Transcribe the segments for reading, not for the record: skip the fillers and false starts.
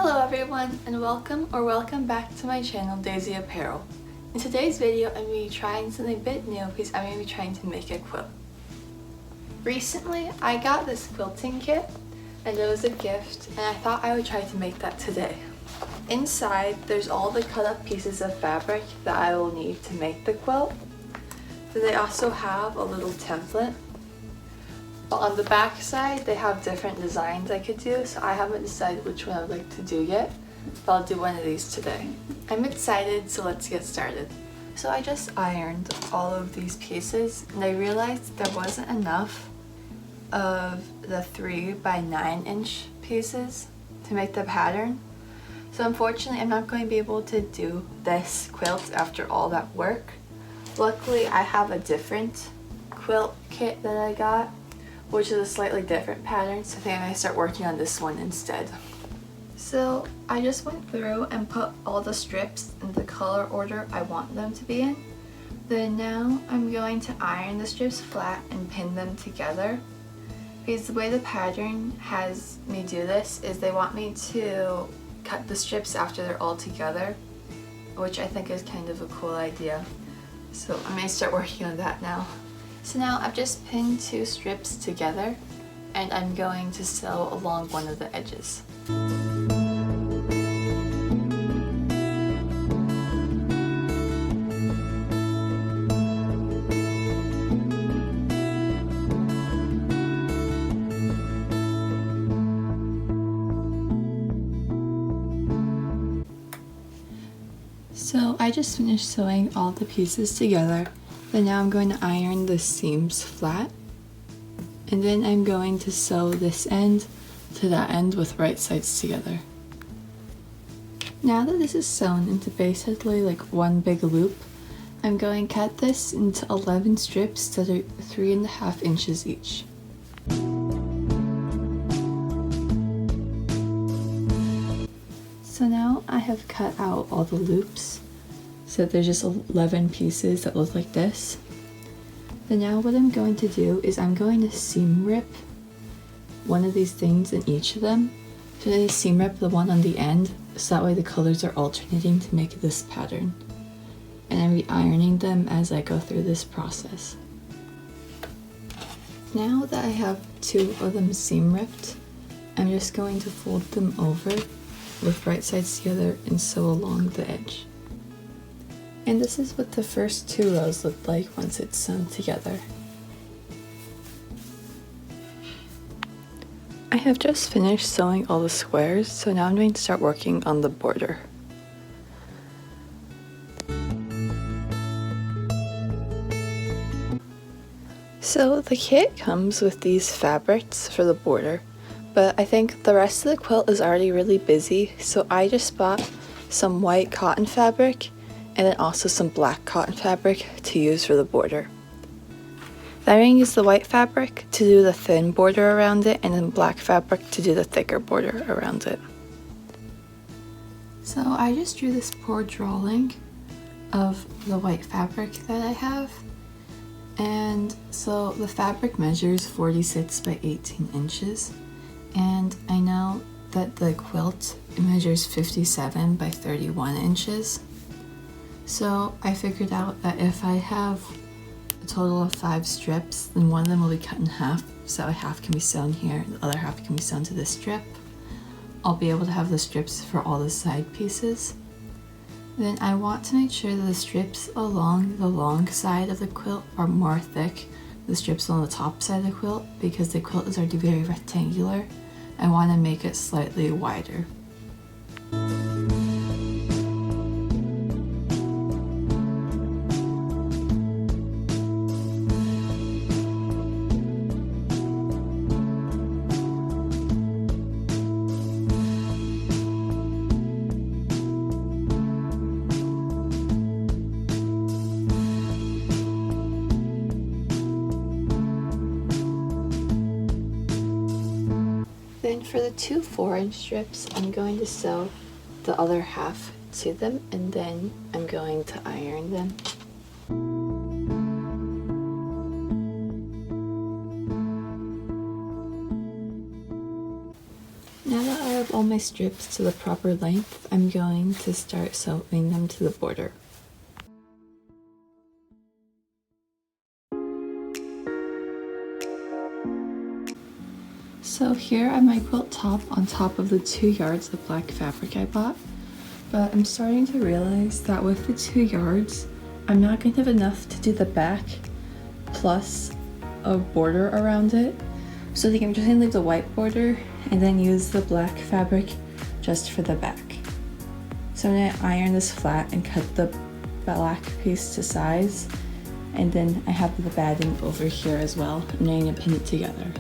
Hello everyone, and welcome back to my channel, Daisy Apparel. In today's video, I'm going to be trying something a bit new because I'm going to be trying to make a quilt. Recently, I got this quilting kit, and it was a gift, and I thought I would try to make that today. Inside, there's all the cut up pieces of fabric that I will need to make the quilt. Then they also have a little template. But on the back side, they have different designs I could do, so I haven't decided which one I would like to do yet, but I'll do one of these today. I'm excited, so let's get started. So I just ironed all of these pieces, and I realized there wasn't enough of the 3 by 9 inch pieces to make the pattern. So unfortunately, I'm not going to be able to do this quilt after all that work. Luckily, I have a different quilt kit that I got, which is a slightly different pattern, so I think I'm going to start working on this one instead. So I just went through and put all the strips in the color order I want them to be in. Then now I'm going to iron the strips flat and pin them together. Because the way the pattern has me do this is they want me to cut the strips after they're all together, which I think is kind of a cool idea. So I'm going to start working on that now. So now I've just pinned 2 strips together, and I'm going to sew along one of the edges. So I just finished sewing all the pieces together. Then now I'm going to iron the seams flat, and then I'm going to sew this end to that end with right sides together. Now that this is sewn into basically like one big loop, I'm going to cut this into 11 strips that are 3.5 inches each. So now I have cut out all the loops, so there's just 11 pieces that look like this. Then now what I'm going to do is I'm going to seam rip one of these things in each of them. So then I seam rip the one on the end, so that way the colors are alternating to make this pattern. And I'm re-ironing them as I go through this process. Now that I have 2 of them seam ripped, I'm just going to fold them over with right sides together and sew along the edge. And this is what the first 2 rows look like once it's sewn together. I have just finished sewing all the squares, so now I'm going to start working on the border. So the kit comes with these fabrics for the border, but I think the rest of the quilt is already really busy, so I just bought some white cotton fabric and then also some black cotton fabric to use for the border. Then I'm going to use the white fabric to do the thin border around it, and then black fabric to do the thicker border around it. So I just drew this poor drawing of the white fabric that I have. And so the fabric measures 46 by 18 inches. And I know that the quilt measures 57 by 31 inches. So I figured out that if I have a total of 5 strips, then one of them will be cut in half, so half can be sewn here, the other half can be sewn to this strip. I'll be able to have the strips for all the side pieces. Then I want to make sure that the strips along the long side of the quilt are more thick than the strips on the top side of the quilt, because the quilt is already very rectangular. I want to make it slightly wider. Then for the 2 4-inch strips, I'm going to sew the other half to them, and then I'm going to iron them. Now that I have all my my strips to the proper length, I'm going to start sewing them to the border. So here I have my quilt top on top of the 2 yards of black fabric I bought, but I'm starting to realize that with the 2 yards, I'm not going to have enough to do the back plus a border around it. So I think I'm just going to leave the white border and then use the black fabric just for the back. So I'm going to iron this flat and cut the black piece to size, and then I have the batting over here as well. I'm going to pin it together.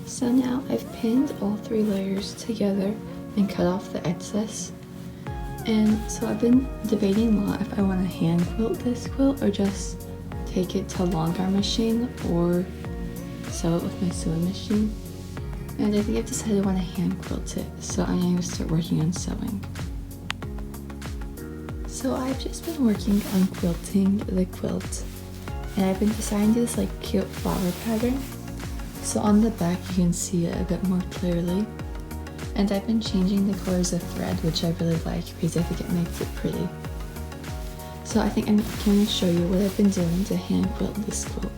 So now I've pinned all 3 layers together and cut off the excess. And so I've been debating a lot if I want to hand quilt this quilt or just take it to a long arm machine or sew it with my sewing machine. And I think I've decided I want to hand quilt it, so I'm going to start working on sewing. So I've just been working on quilting the quilt, and I've been deciding to do this like cute flower pattern. So on the back you can see it a bit more clearly, and I've been changing the colors of thread, which I really like because I think it makes it pretty. So I think I'm going to show you what I've been doing to hand quilt this quilt.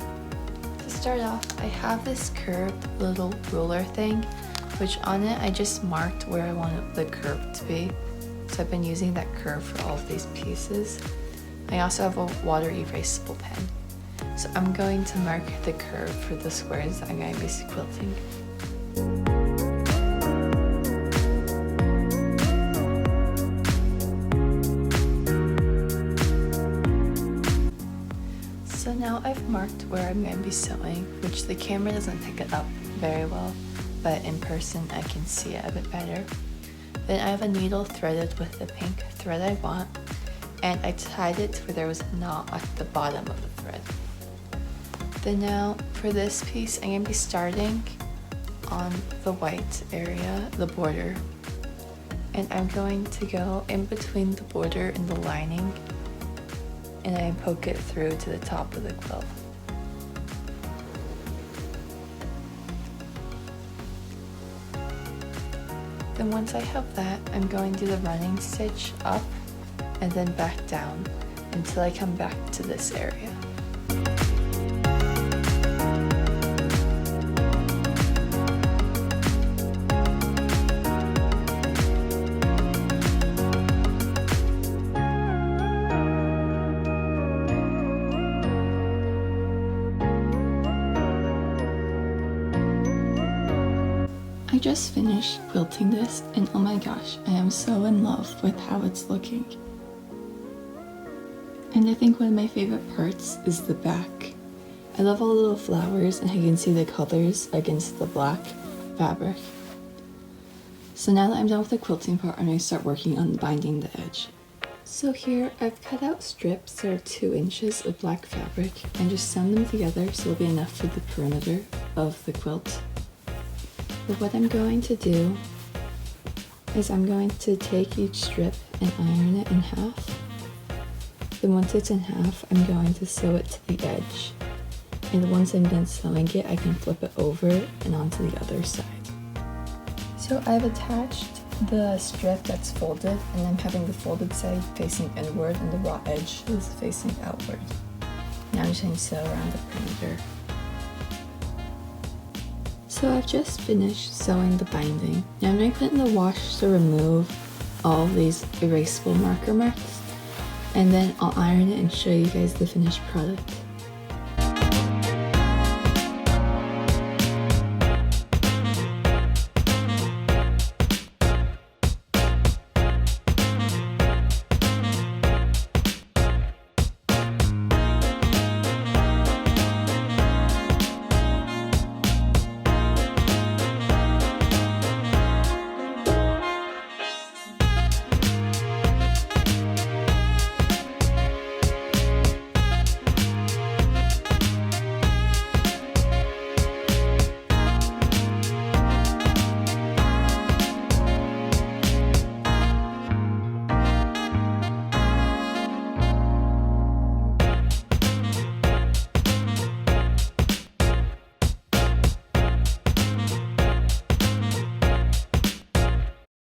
To start off, I have this curved little ruler thing, which on it I just marked where I wanted the curve to be. So I've been using that curve for all of these pieces. I also have a water erasable pen. So I'm going to mark the curve for the squares that I'm going to be quilting. So now I've marked where I'm going to be sewing, which the camera doesn't pick it up very well, but in person I can see it a bit better. Then I have a needle threaded with the pink thread I want, and I tied it to where there was a knot at the bottom of the thread. Then now for this piece, I'm going to be starting on the white area, the border, and I'm going to go in between the border and the lining, and I poke it through to the top of the quilt. Then once I have that, I'm going to do the running stitch up and then back down until I come back to this area. I just finished quilting this, and oh my gosh, I am so in love with how it's looking. And I think one of my favorite parts is the back. I love all the little flowers, and I can see the colors against the black fabric. So now that I'm done with the quilting part, I'm going to start working on binding the edge. So here I've cut out strips that are 2 inches of black fabric and just sewn them together so it'll be enough for the perimeter of the quilt. But what I'm going to do is I'm going to take each strip and iron it in half. Then once it's in half, I'm going to sew it to the edge. And once I'm done sewing it, I can flip it over and onto the other side. So I've attached the strip that's folded, and I'm having the folded side facing inward and the raw edge is facing outward. Now I'm just going to sew around the perimeter. So I've just finished sewing the binding. Now I'm going to put it in the wash to remove all of these erasable marker marks, and then I'll iron it and show you guys the finished product.